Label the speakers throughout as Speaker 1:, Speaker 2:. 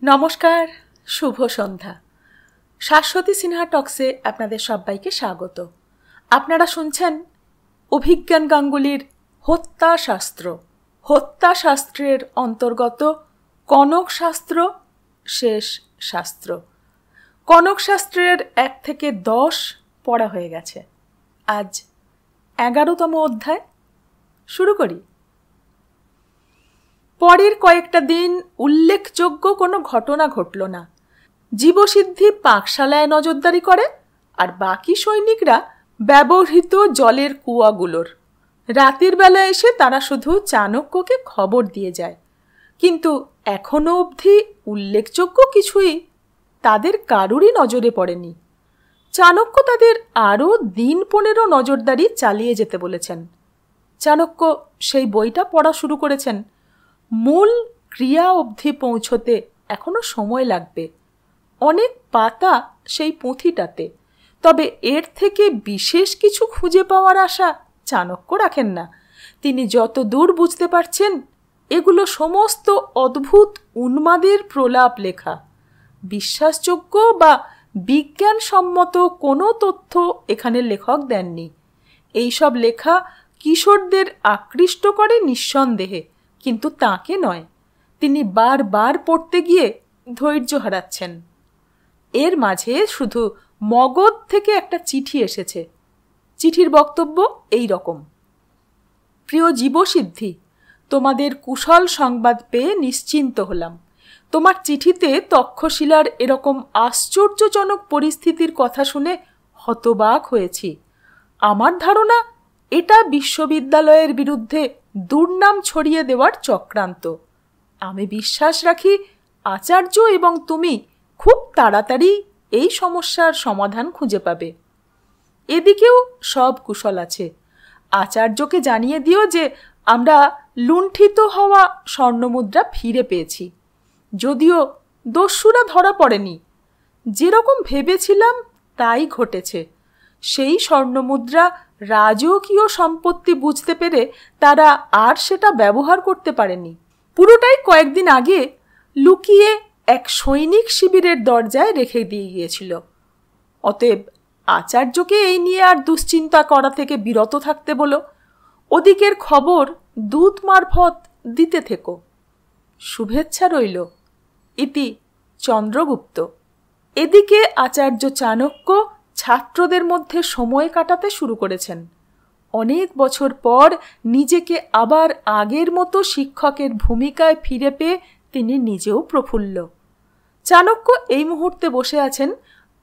Speaker 1: নমস্কার, শুভ সন্ধ্যা। শাশ্বতী সিনহা টক্সে আপনাদের সবাইকে স্বাগত। আপনারা শুনছেন অভিজ্ঞান গাঙ্গুলির হত্যাশাস্ত্র। হত্যাশাস্ত্রের অন্তর্গত কনক শাস্ত্র শেষ শাস্ত্র। কনক শাস্ত্রের 1 থেকে 10 পড়া হয়ে গেছে। আজ 11তম অধ্যায় শুরু করি। পরের কয়েকটা দিন উল্লেখযোগ্য কোনো ঘটনা ঘটল না। জীবসিদ্ধি পাকশালায় নজরদারি করে, আর বাকি সৈনিকরা ব্যবহৃত জলের কুয়াগুলোর। রাতের বেলা এসে তারা শুধু চাণক্যকে খবর দিয়ে যায়, কিন্তু এখনো অবধি উল্লেখযোগ্য কিছুই তাদের কারোরই নজরে পড়েনি। চাণক্য তাদের আরও দিন 15 নজরদারি চালিয়ে যেতে বলেছেন। চাণক্য সেই বইটা পড়া শুরু করেছেন। মূল ক্রিয়া অবধি পৌঁছতে এখনো সময় লাগবে, অনেক পাতা সেই পুঁথিটাতে। তবে এর থেকে বিশেষ কিছু খুঁজে পাওয়ার আশা চাণক্য রাখেন না। তিনি যত দূর বুঝতে পারছেন, এগুলো সমস্ত অদ্ভুত উন্মাদের প্রলাপ লেখা। বিশ্বাসযোগ্য বা বিজ্ঞানসম্মত কোনো তথ্য এখানে লেখক দেননি। এইসব লেখা কিশোরদের আকৃষ্ট করে নিঃসন্দেহে, কিন্তু তাকে নয়। তিনি বারবার পড়তে গিয়ে ধৈর্য হারাচ্ছেন। এর মাঝে শুধু মগধ থেকে একটা চিঠি এসেছে। চিঠির বক্তব্য এই রকম: প্রিয় জীবসিদ্ধি, তোমাদের কুশল সংবাদ পেয়ে নিশ্চিন্ত হলাম। তোমার চিঠিতে তক্ষশিলার এরকম আশ্চর্যজনক পরিস্থিতির কথা শুনে হতবাক হয়েছি। আমার ধারণা এটা বিশ্ববিদ্যালয়ের বিরুদ্ধে দুর্নাম ছড়িয়ে দেওয়ার চক্রান্ত। আমি বিশ্বাস রাখি আচার্য এবং তুমি খুব তাড়াতাড়ি এই সমস্যার সমাধান খুঁজে পাবে। এদিকেও সব কুশল আছে। আচার্যকে জানিয়ে দিও যে আমরা লুণ্ঠিত হওয়া স্বর্ণমুদ্রা ফিরে পেয়েছি, যদিও দস্যুরা ধরা পড়েনি। যেরকম ভেবেছিলাম তাই ঘটেছে। সেই স্বর্ণমুদ্রা রাজকীয় সম্পত্তি বুঝতে পেরে তারা আর সেটা ব্যবহার করতে পারেনি। পুরোটাই কয়েকদিন আগে লুকিয়ে এক সৈনিক শিবিরের দরজায় রেখে দিয়ে গিয়েছিল। অতএব আচার্যকে এই নিয়ে আর দুশ্চিন্তা করা থেকে বিরত থাকতে বলো। ওদিকের খবর দূত মারফত দিতে থেকো। শুভেচ্ছা রইল। ইতি চন্দ্রগুপ্ত। এদিকে আচার্য চাণক্য ছাত্রদের মধ্যে সময় কাটাতে শুরু করেছেন। অনেক বছর পর নিজেকে আবার আগের মতো শিক্ষকের ভূমিকায় ফিরে পেয়ে তিনি নিজেও প্রফুল্ল। চাণক্য এই মুহূর্তে বসে আছেন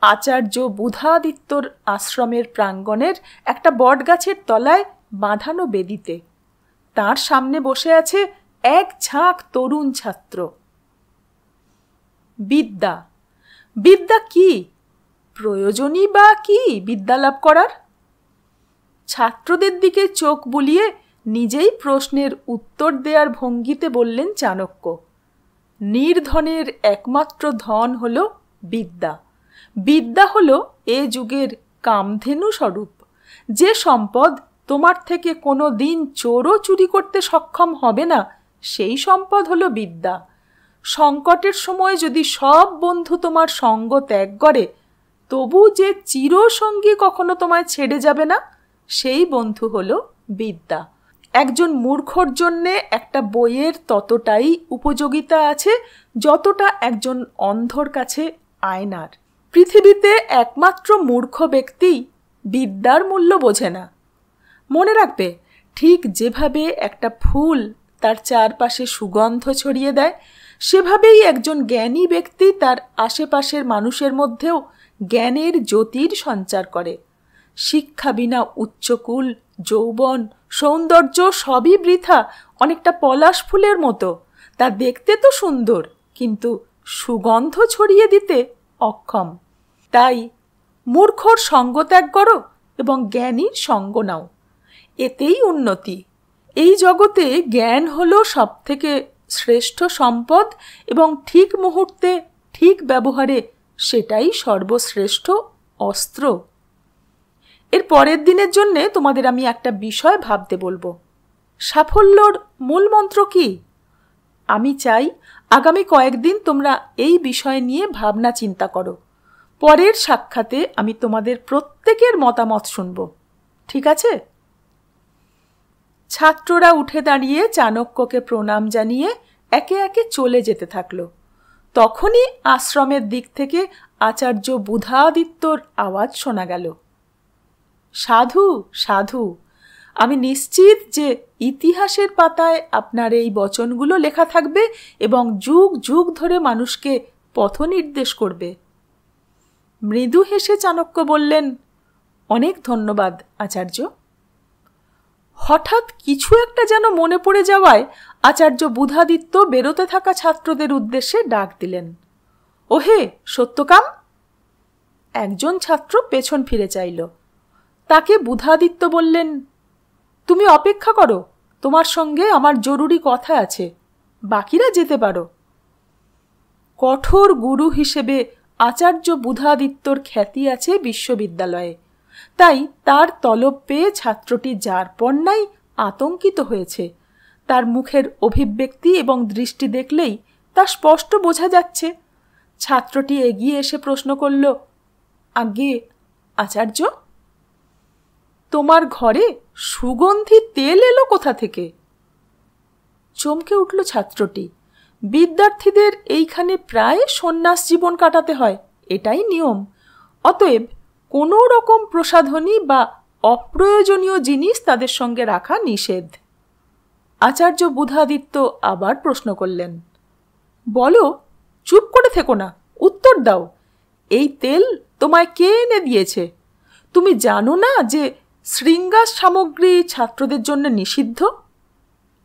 Speaker 1: আচার্য বুধাদিত্যর আশ্রমের প্রাঙ্গণের একটা বটগাছের তলায় বাঁধানো বেদিতে। তার সামনে বসে আছে এক ঝাঁক তরুণ ছাত্র। বিদ্যা। বিদ্যা কি? প্রয়োজনই বা কি বিদ্যা লাভ করার? ছাত্রদের দিকে চোখ বুলিয়ে নিজেই প্রশ্নের উত্তর দেওয়ার ভঙ্গিতে বললেন চাণক্য, নির্ধনের একমাত্র ধন হল বিদ্যা। বিদ্যা হল এ যুগের কামধেনু স্বরূপ। যে সম্পদ তোমার থেকে কোনো দিন চোরও চুরি করতে সক্ষম হবে না, সেই সম্পদ হল বিদ্যা। সংকটের সময় যদি সব বন্ধু তোমার সঙ্গ ত্যাগ করে, তবু যে চিরসঙ্গী কখনো তোমায় ছেড়ে যাবে না, সেই বন্ধু হল বিদ্যা। একজন মূর্খর জন্যে একটা বইয়ের ততটাই উপযোগিতা আছে যতটা একজন অন্ধর কাছে আয়নার। পৃথিবীতে একমাত্র মূর্খ ব্যক্তি বিদ্যার মূল্য বোঝে না। মনে রাখবে, ঠিক যেভাবে একটা ফুল তার চারপাশে সুগন্ধ ছড়িয়ে দেয়, সেভাবেই একজন জ্ঞানী ব্যক্তি তার আশেপাশের মানুষের মধ্যেও জ্ঞানের জ্যোতির সঞ্চার করে। শিক্ষা বিনা উচ্চকুল, যৌবন, সৌন্দর্য সবই বৃথা, অনেকটা পলাশ ফুলের মতো। তা দেখতে তো সুন্দর, কিন্তু সুগন্ধ ছড়িয়ে দিতে অক্ষম। তাই মূর্খর সঙ্গ ত্যাগ করো এবং জ্ঞানীর সঙ্গ নাও, এতেই উন্নতি। এই জগতে জ্ঞান হলো সবথেকে শ্রেষ্ঠ সম্পদ, এবং ঠিক মুহূর্তে ঠিক ব্যবহারে সেটাই সর্বশ্রেষ্ঠ অস্ত্র। এর পরের দিনের জন্য তোমাদের আমি একটা বিষয় ভাবতে বলবো। সাফল্যর মূল মন্ত্র কি? আমি চাই আগামী কয়েকদিন তোমরা এই বিষয় নিয়ে ভাবনা চিন্তা করো। পরের সাক্ষাতে আমি তোমাদের প্রত্যেকের মতামত শুনব, ঠিক আছে? ছাত্ররা উঠে দাঁড়িয়ে চাণক্যকে প্রণাম জানিয়ে একে একে চলে যেতে থাকল। তখনই আশ্রমের দিক থেকে আচার্য বুধাদিত্যর আওয়াজ শোনা গেল, সাধু সাধু, আমি নিশ্চিত যে ইতিহাসের পাতায় আপনার এই বচনগুলো লেখা থাকবে এবং যুগ যুগ ধরে মানুষকে পথ নির্দেশ করবে। মৃদু হেসে চাণক্য বললেন, অনেক ধন্যবাদ আচার্য। হঠাৎ কিছু একটা যেন মনে পড়ে যাওয়ায় আচার্য বুধাদিত্য বেরোতে থাকা ছাত্রদের উদ্দেশ্যে ডাক দিলেন, ওহে সত্যকাম। একজন ছাত্র পেছন ফিরে চাইল। তাকে বুধাদিত্য বললেন, তুমি অপেক্ষা করো, তোমার সঙ্গে আমার জরুরি কথা আছে, বাকিরা যেতে পারো। কঠোর গুরু হিসেবে আচার্য বুধাদিত্যর খ্যাতি আছে বিশ্ববিদ্যালয়ে, তাই তার তলব পেয়ে ছাত্রটি যার পর নাই আতঙ্কিত হয়েছে। তার মুখের অভিব্যক্তি এবং দৃষ্টি দেখলেই তা স্পষ্ট বোঝা যাচ্ছে। ছাত্রটি এগিয়ে এসে প্রশ্ন করল, আজ্ঞে আচার্য, তোমার ঘরে সুগন্ধি তেল এলো কোথা থেকে? চমকে উঠল ছাত্রটি। বিদ্যার্থীদের এইখানে প্রায় সন্ন্যাস জীবন কাটাতে হয়, এটাই নিয়ম। অতএব কোনো রকম প্রসাধনী বা অপ্রয়োজনীয় জিনিস তাদের সঙ্গে রাখা নিষেধ। আচার্য বুধাদিত্য আবার প্রশ্ন করলেন, বলো, চুপ করে থেকো না, উত্তর দাও। এই তেল তোমায় কে এনে দিয়েছে? তুমি জানো না যে শৃঙ্গার সামগ্রী ছাত্রদের জন্য নিষিদ্ধ?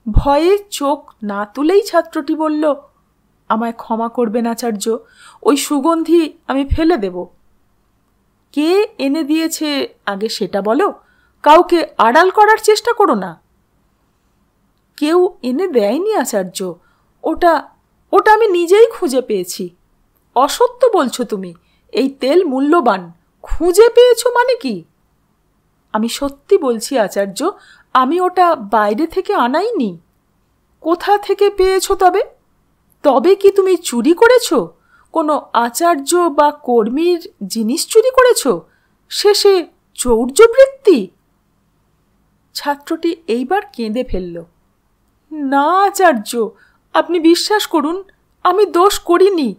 Speaker 1: ভয়ে চোখ না তুলেই ছাত্রটি বলল, আমায় ক্ষমা করবেন আচার্য, ওই সুগন্ধি আমি ফেলে দেব। কে এনে দিয়েছে আগে সেটা বলো, কাউকে আড়াল করার চেষ্টা করো না। কেউ এনে দেয়নি আচার্য, ওটা আমি নিজেই খুঁজে পেয়েছি। অসত্য বলছো তুমি, এই তেল মূল্যবান, খুঁজে পেয়েছো মানে কি? আমি সত্যি বলছি আচার্য, আমি ওটা বাইরে থেকে আনাইনি। কোথা থেকে পেয়েছো তবে? তবে কি তুমি চুরি করেছো? কোনো আচার্য বা কর্মীর জিনিস চুরি করেছো? শেষে চৌর্যবৃত্তি? ছাত্রটি এইবার কেঁদে ফেলল। না আচার্য, আপনি বিশ্বাস করুন, আমি দোষ করিনি।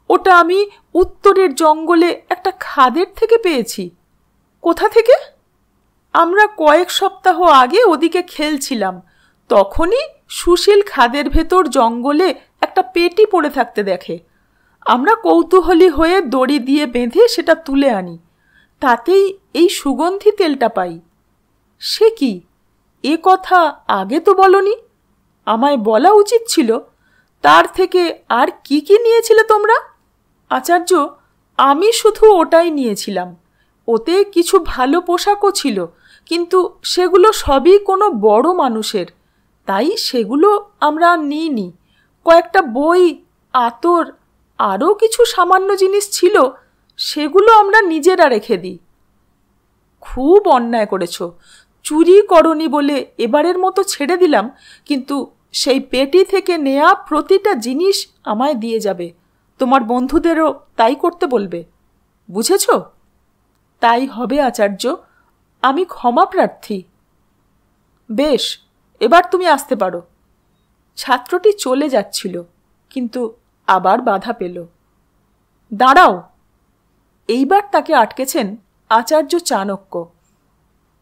Speaker 1: ওটা আমি উত্তরের জঙ্গলে একটা খাদের থেকে পেয়েছি। কোথা থেকে? আমরা কয়েক সপ্তাহ আগে ওদিকে খেলছিলাম, তখনই সুশীল খাদের ভেতর জঙ্গলে একটা পেটি পড়ে থাকতে দেখে। আমরা কৌতূহলী হয়ে দড়ি দিয়ে বেঁধে সেটা তুলে আনি, তাতেই এই সুগন্ধি তেলটা পাই। সে কি, এ কথা আগে তো বলনি? আমায় বলা উচিত ছিল। তার থেকে আর কি কি নিয়েছিলে তোমরা? আচার্য, আমি শুধু ওটাই নিয়েছিলাম। ওতে কিছু ভালো পোশাকও ছিল, কিন্তু সেগুলো সবই কোনো বড় মানুষের, তাই সেগুলো আমরা নিইনি। কয়েকটা বই, আতর, আরও কিছু সামান্য জিনিস ছিল, সেগুলো আমরা নিজেরা রেখে দিই। খুব অন্যায় করেছ। চুরি করনি বলে এবারের মতো ছেড়ে দিলাম, কিন্তু সেই পেটি থেকে নেয়া প্রতিটা জিনিস আমায় দিয়ে যাবে। তোমার বন্ধুদেরও তাই করতে বলবে, বুঝেছ? তাই হবে আচার্য, আমি ক্ষমা প্রার্থী। বেশ, এবার তুমি আসতে পারো। ছাত্রটি চলে যাচ্ছিল, কিন্তু আবার বাধা পেল। দাঁড়াও। এইবার তাকে আটকেছেন আচার্য চাণক্য।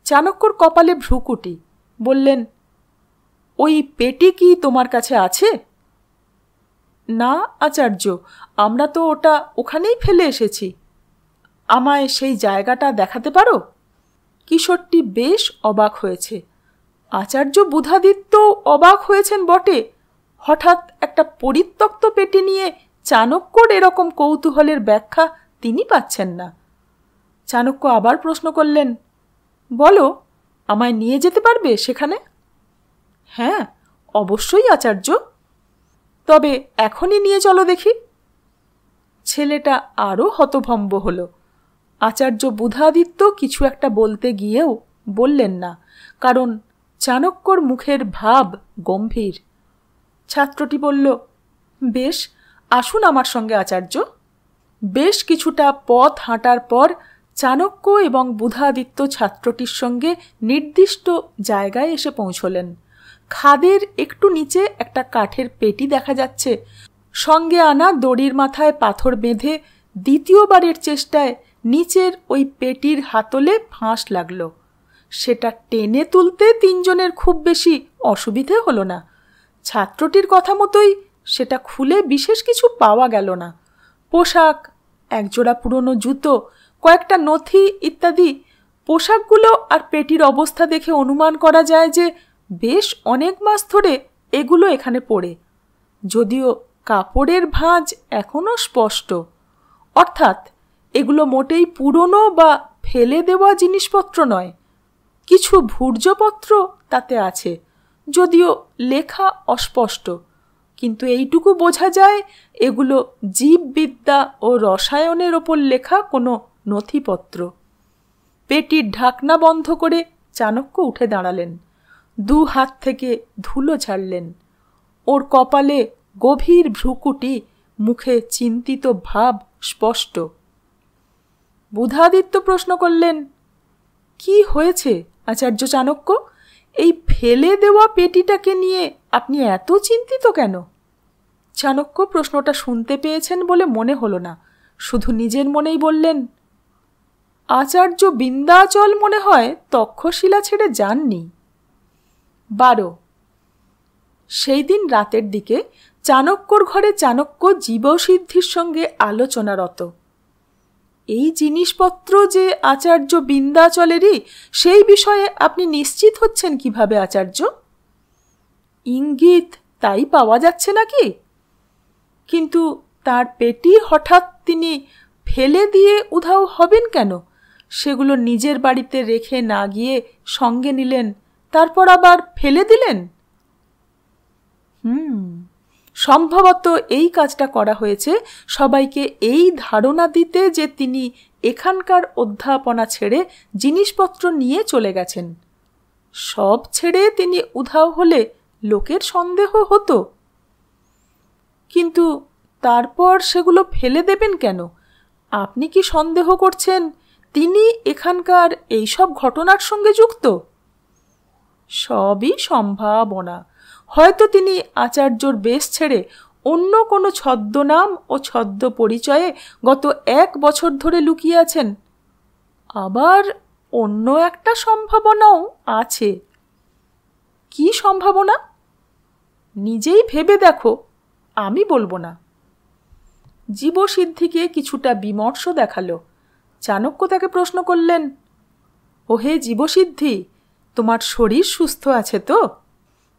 Speaker 1: চাণক্যর কপালে ভ্রুকুটি। বললেন, ওই পেটি কি তোমার কাছে আছে? না আচার্য, আমরা তো ওটা ওখানেই ফেলে এসেছি। আমায় সেই জায়গাটা দেখাতে পারো? কিশোরটি বেশ অবাক হয়েছে। আচার্য বুধাদিত্য অবাক হয়েছেন বটে, হঠাৎ একটা পরিত্যক্ত পেটি নিয়ে চাণক্যর এরকম কৌতূহলের ব্যাখ্যা তিনি পাচ্ছেন না। চাণক্য আবার প্রশ্ন করলেন, বলো, আমায় নিয়ে যেতে পারবে সেখানে? হ্যাঁ, অবশ্যই আচার্য। তবে এখনই নিয়ে চলো দেখি। ছেলেটা আরও হতভম্ব হল। আচার্য বুধাদিত্য কিছু একটা বলতে গিয়েও বললেন না, কারণ চাণক্যর মুখের ভাব গম্ভীর। ছাত্রটি বলল, বেশ, আসুন আমার সঙ্গে আচার্য। বেশ কিছুটা পথ হাঁটার পর চাণক্য এবং বুধাদিত্য ছাত্রটির সঙ্গে নির্দিষ্ট জায়গায় এসে পৌঁছলেন। খাদের একটু নিচে একটা কাঠের পেটি দেখা যাচ্ছে। সঙ্গে আনা দড়ির মাথায় পাথর বেঁধে দ্বিতীয়বারের চেষ্টায় নিচের ওই পেটির হাতলে ফাঁস লাগল। সেটা টেনে তুলতে তিনজনের খুব বেশি অসুবিধে হলো না। ছাত্রটির কথা মতোই সেটা খুলে বিশেষ কিছু পাওয়া গেল না। পোশাক, একজোড়া পুরনো জুতো, কয়েকটা নথি ইত্যাদি। পোশাকগুলো আর পেটির অবস্থা দেখে অনুমান করা যায় যে বেশ অনেক মাস ধরে এগুলো এখানে পড়ে, যদিও কাপড়ের ভাঁজ এখনও স্পষ্ট। অর্থাৎ এগুলো মোটেই পুরনো বা ফেলে দেওয়া জিনিসপত্র নয়। কিছু ভূর্জপত্র তাতে আছে, যদিও লেখা অস্পষ্ট, কিন্তু এইটুকু বোঝা যায় এগুলো জীববিদ্যা ও রসায়নের ওপর লেখা কোনো নথিপত্র। পেটির ঢাকনা বন্ধ করে চাণক্য উঠে দাঁড়ালেন। 2 হাত থেকে ধুলো ঝাড়লেন। ওর কপালে গভীর ভ্রুকুটি, মুখে চিন্তিত ভাব স্পষ্ট। বুধাদিত্য প্রশ্ন করলেন, কি হয়েছে আচার্য চাণক্য? এই ফেলে দেওয়া পেটিটাকে নিয়ে আপনি এত চিন্তিত কেন? চাণক্য প্রশ্নটা শুনতে পেয়েছেন বলে মনে হলো না, শুধু নিজের মনেই বললেন, আচার্য বিন্ধ্যাচল মনে হয় তক্ষশিলা ছেড়ে যাননি। 12। সেই দিন রাতের দিকে চাণক্যর ঘরে চাণক্য জীবসিদ্ধির সঙ্গে আলোচনারত। এই জিনিসপত্র যে আচার্য বিন্ধ্যাচলেরই, সেই বিষয়ে আপনি নিশ্চিত হচ্ছেন কিভাবে আচার্য? ইঙ্গিত তাই পাওয়া যাচ্ছে নাকি? কিন্তু তার পেটি হঠাৎ তিনি ফেলে দিয়ে উধাও হবেন কেন? সেগুলো নিজের বাড়িতে রেখে না গিয়ে সঙ্গে নিলেন, তারপর আবার ফেলে দিলেন। সম্ভবত এই কাজটা করা হয়েছে সবাইকে এই ধারণা দিতে যে তিনি এখানকার অধ্যাপনা ছেড়ে জিনিসপত্র নিয়ে চলে গেছেন। সব ছেড়ে তিনি উধাও হলে লোকের সন্দেহ হতো। কিন্তু তারপর সেগুলো ফেলে দেবেন কেন? আপনি কি সন্দেহ করছেন তিনি এখানকার এইসব ঘটনার সঙ্গে যুক্ত? সবই সম্ভাবনা। হয়তো তিনি আচার্যর বেশ ছেড়ে অন্য কোনো ছদ্মনাম ও ছদ্ম পরিচয়ে গত 1 বছর ধরে লুকিয়ে আছেন। আবার অন্য একটা সম্ভাবনাও আছে। কি সম্ভাবনা? নিজেই ভেবে দেখো, আমি বলবো না। জীবসিদ্ধিকে কিছুটা বিমর্ষ দেখালো। চাণক্য তাকে প্রশ্ন করলেন, ওহে জীবসিদ্ধি, তোমার শরীর সুস্থ আছে তো?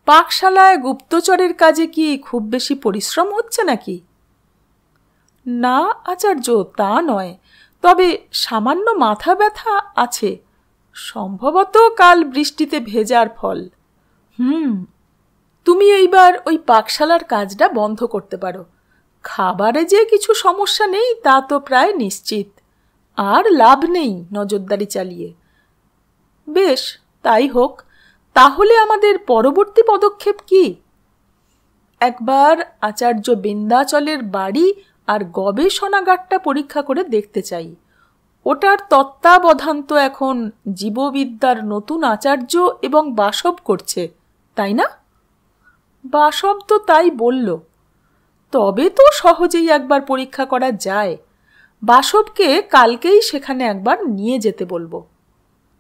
Speaker 1: পাকশালায় গুপ্তচরের কাজে কি খুব বেশি পরিশ্রম হচ্ছে নাকি? না আচার্য, তা নয়, তবে সামান্য মাথা ব্যথা আছে, সম্ভবত কাল বৃষ্টিতে ভেজার ফল। তুমি এইবার ওই পাকশালার কাজটা বন্ধ করতে পারো। খাবারে যে কিছু সমস্যা নেই তা তো প্রায় নিশ্চিত, আর লাভ নেই নজরদারি চালিয়ে। বেশ, তাই হোক। তাহলে আমাদের পরবর্তী পদক্ষেপ কি? একবার আচার্য বিন্ধ্যাচলের বাড়ি আর গবেষণাগারটা পরীক্ষা করে দেখতে চাই। ওটার তত্ত্বাবধান তো এখন জীববিদ্যার নতুন আচার্য এবং বাসব করছে, তাই না? বাসব তো তাই বলল। তবে তো সহজেই একবার পরীক্ষা করা যায়। বাসবকে কালকেই সেখানে একবার নিয়ে যেতে বলবো।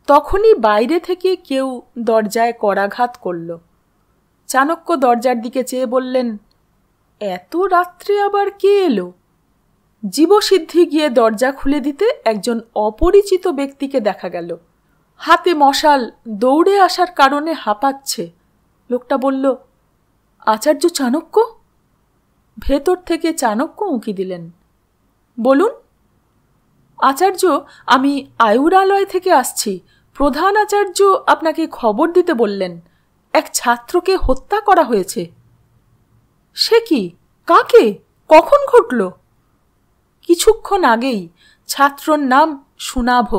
Speaker 1: তখনই বাইরে থেকে কেউ দরজায় করাঘাত করল। চাণক্য দরজার দিকে চেয়ে বললেন, এত রাত্রে আবার কে এলো? জীবসিদ্ধি গিয়ে দরজা খুলে দিতে একজন অপরিচিত ব্যক্তিকে দেখা গেল। হাতে মশাল, দৌড়ে আসার কারণে হাঁপাচ্ছে। লোকটা বলল, আচার্য চাণক্য? ভেতর থেকে চাণক্য উঁকি দিলেন। বলুন। আচার্য, আমি আয়ুরালয় থেকে আসছি। প্রধান আচার্য আপনাকে খবর দিতে বললেন, এক ছাত্রকে হত্যা করা হয়েছে। সে কি? কাকে? কখন ঘটল? কিছুক্ষণ আগেই। ছাত্রর নাম সুনাভ।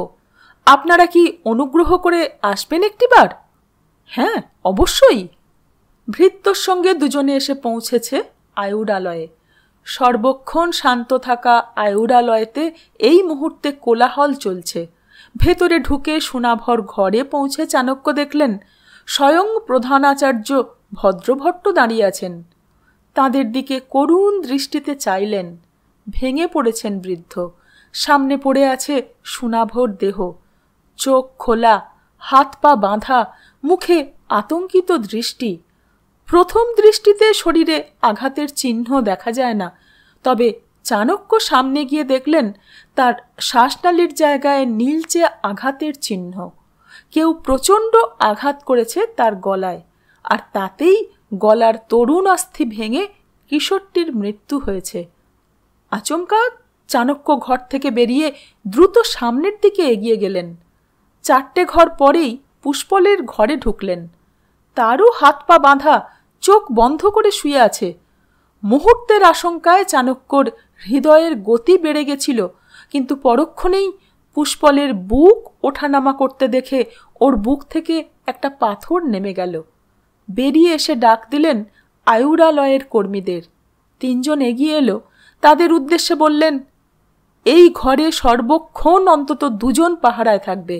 Speaker 1: আপনারা কি অনুগ্রহ করে আসবেন একটিবার? হ্যাঁ, অবশ্যই। ভৃত্যর সঙ্গে দুজনে এসে পৌঁছেছে আয়ুরালয়ে। সর্বক্ষণ শান্ত থাকা আয়ুরালয়তে এই মুহূর্তে কোলাহল চলছে। ভেতরে ঢুকে সোনাভর ঘরে পৌঁছে চাণক্য দেখলেন স্বয়ং প্রধানাচার্য ভদ্রভট্ট দাঁড়িয়ে আছেন। তাদের দিকে করুণ দৃষ্টিতে চাইলেন। ভেঙে পড়েছেন বৃদ্ধ। সামনে পড়ে আছে সোনাভর দেহ, চোখ খোলা, হাত পা বাঁধা, মুখে আতঙ্কিত দৃষ্টি। প্রথম দৃষ্টিতে শরীরে আঘাতের চিহ্ন দেখা যায় না, তবে চাণক্য সামনে গিয়ে দেখলেন তার শ্বাসনালীর জায়গায় নীলচে আঘাতের চিহ্ন। কেউ প্রচণ্ড আঘাত করেছে তার গলায়, আর তাতেই গলার তরুণ অস্থি ভেঙে কিশোরটির মৃত্যু হয়েছে। আচমকা চাণক্য ঘর থেকে বেরিয়ে দ্রুত সামনের দিকে এগিয়ে গেলেন। 4টে ঘর পরেই পুষ্পলের ঘরে ঢুকলেন। তারও হাত পা বাঁধা, চোখ বন্ধ করে শুয়ে আছে। মুহূর্তের আশঙ্কায় চাণক্যর হৃদয়ের গতি বেড়ে গেছিল, কিন্তু পরক্ষণেই পুষ্পলের বুক ওঠানামা করতে দেখে ওর বুক থেকে একটা পাথর নেমে গেল। বেরিয়ে এসে ডাক দিলেন আয়ুরালয়ের কর্মীদের। 3 জন এগিয়ে এলো। তাদের উদ্দেশ্যে বললেন, এই ঘরে সর্বক্ষণ অন্তত 2 জন পাহারায় থাকবে।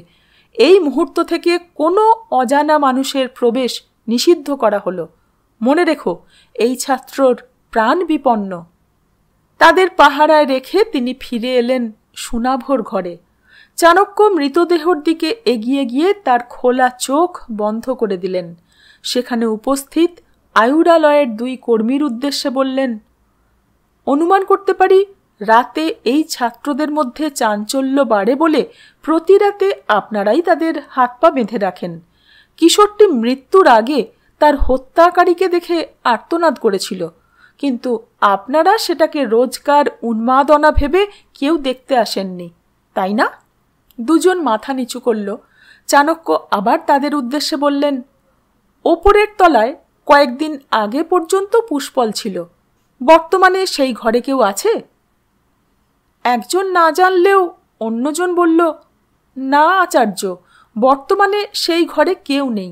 Speaker 1: এই মুহূর্ত থেকে কোনো অজানা মানুষের প্রবেশ নিষিদ্ধ করা হলো। মনে রেখো, এই ছাত্রর প্রাণ বিপন্ন। তাদের পাহারায় রেখে তিনি ফিরে এলেন সোনাভর ঘরে। চাণক্য মৃতদেহর দিকে এগিয়ে গিয়ে তার খোলা চোখ বন্ধ করে দিলেন। সেখানে উপস্থিত আয়ুরালয়ের 2 কর্মীর উদ্দেশ্যে বললেন, অনুমান করতে পারি রাতে এই ছাত্রদের মধ্যে চাঞ্চল্য বাড়ে বলে প্রতি রাতে আপনারাই তাদের হাত পা বেঁধে রাখেন। কিশোরটি মৃত্যুর আগে তার হত্যাকারীকে দেখে আর্তনাদ করেছিল, কিন্তু আপনারা সেটাকে রোজকার উন্মাদনা ভেবে কেউ দেখতে আসেননি, তাই না? 2 জন মাথা নিচু করল। চাণক্য আবার তাদের উদ্দেশ্যে বললেন, ওপরের তলায় কয়েকদিন আগে পর্যন্ত পুষ্পল ছিল। বর্তমানে সেই ঘরে কেউ আছে? একজন না জানলেও অন্যজন বলল, না আচার্য, বর্তমানে সেই ঘরে কেউ নেই।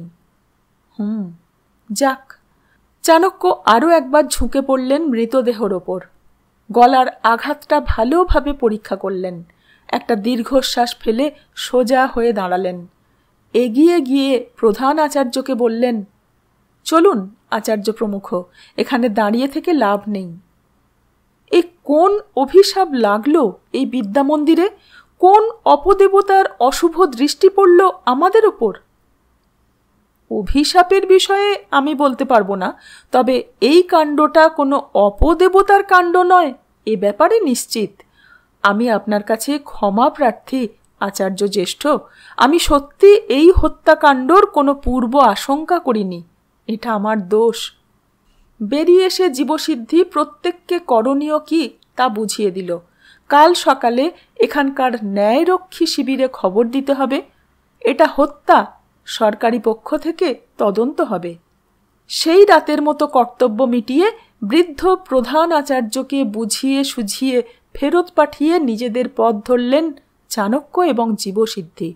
Speaker 1: যাক। চাণক্য আরও একবার ঝুঁকে পড়লেন মৃতদেহর ওপর। গলার আঘাতটা ভালোভাবে পরীক্ষা করলেন। একটা দীর্ঘশ্বাস ফেলে সোজা হয়ে দাঁড়ালেন। এগিয়ে গিয়ে প্রধান আচার্যকে বললেন, চলুন আচার্য প্রমুখ, এখানে দাঁড়িয়ে থেকে লাভ নেই। এ কোন অভিশাপ লাগলো এই বিদ্যামন্দিরে? কোন অপদেবতার অশুভ দৃষ্টি পড়ল আমাদের ওপর? অভিশাপের বিষয়ে আমি বলতে পারবো না, তবে এই কাণ্ডটা কোনো অপদেবতার কাণ্ড নয় এ ব্যাপারে নিশ্চিত। আমি আপনার কাছে ক্ষমা প্রার্থী আচার্য জ্যেষ্ঠ। আমি সত্যি এই হত্যাকাণ্ডর কোনো পূর্ব আশঙ্কা করিনি। এটা আমার দোষ। বেরিয়ে এসে জীবসিদ্ধি প্রত্যেককে করণীয় কি তা বুঝিয়ে দিল। কাল সকালে এখানকার ন্যায়রক্ষী শিবিরে খবর দিতে হবে। এটা হত্যা, সরকারি পক্ষ থেকে তদন্ত হবে। সেই রাতের মতো কর্তব্য মিটিয়ে বৃদ্ধ প্রধান আচার্যকে বুঝিয়ে সুঝিয়ে ফেরত পাঠিয়ে নিজেদের পথ ধরলেন চাণক্য এবং জীবসিদ্ধি।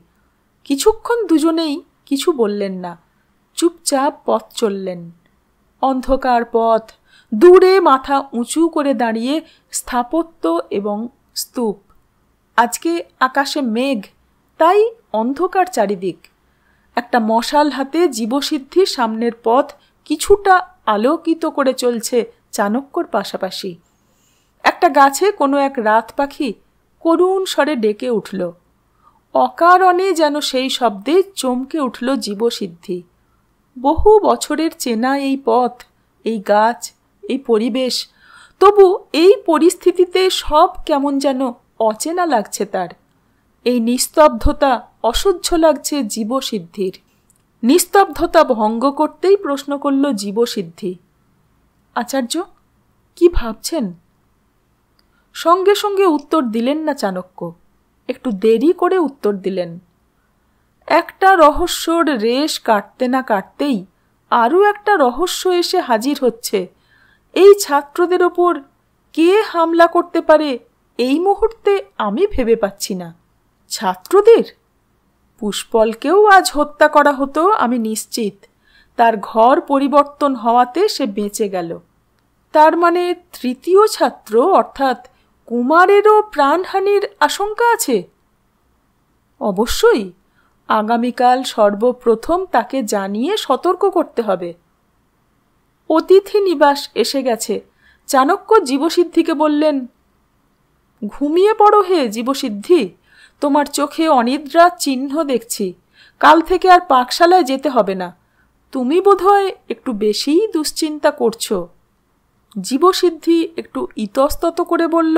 Speaker 1: কিছুক্ষণ দুজনেই কিছু বললেন না, চুপচাপ পথ চললেন। অন্ধকার পথ, দূরে মাথা উঁচু করে দাঁড়িয়ে স্থাপত্য এবং স্তূপ। আজকে আকাশে মেঘ, তাই অন্ধকার চারিদিক। একটা মশাল হাতে জীবসিদ্ধি সামনের পথ কিছুটা আলোকিত করে চলছে চাণক্যর পাশাপাশি। একটা গাছে কোনো এক রাত পাখি করুণ স্বরে ডেকে উঠল। অকারণে যেন সেই শব্দে চমকে উঠল জীবসিদ্ধি। বহু বছরের চেনা এই পথ, এই গাছ, এই পরিবেশ, তবু এই পরিস্থিতিতে সব কেমন যেন অচেনা লাগছে তার। এই নিস্তব্ধতা অসহ্য লাগছে জীবসিদ্ধির। নিস্তব্ধতা ভঙ্গ করতেই প্রশ্ন করল জীবসিদ্ধি, আচার্য কি ভাবছেন? সঙ্গে সঙ্গে উত্তর দিলেন না চাণক্য, একটু দেরি করে উত্তর দিলেন। একটা রহস্যর রেশ কাটতে না কাটতেই আরও একটা রহস্য এসে হাজির হচ্ছে। এই ছাত্রদের ওপর কে হামলা করতে পারে এই মুহূর্তে আমি ভেবে পাচ্ছি না। ছাত্রদের? পুষ্পলকেও আজ হত্যা করা হতো আমি নিশ্চিত। তার ঘর পরিবর্তন হওয়াতে সে বেঁচে গেল। তার মানে তৃতীয় ছাত্র অর্থাৎ কুমারেরও প্রাণহানির আশঙ্কা আছে? অবশ্যই। আগামীকাল সর্বপ্রথম তাকে জানিয়ে সতর্ক করতে হবে। অতিথি নিবাস এসে গেছে। চাণক্য জীবসিদ্ধিকে বললেন, ঘুমিয়ে পড়ো হে জীবসিদ্ধি, তোমার চোখে অনিদ্রার চিহ্ন দেখছি। কাল থেকে আর পাকশালায় যেতে হবে না। তুমি বোধহয় একটু বেশিই দুশ্চিন্তা করছো। জীবসিদ্ধি একটু ইতস্তত করে বলল,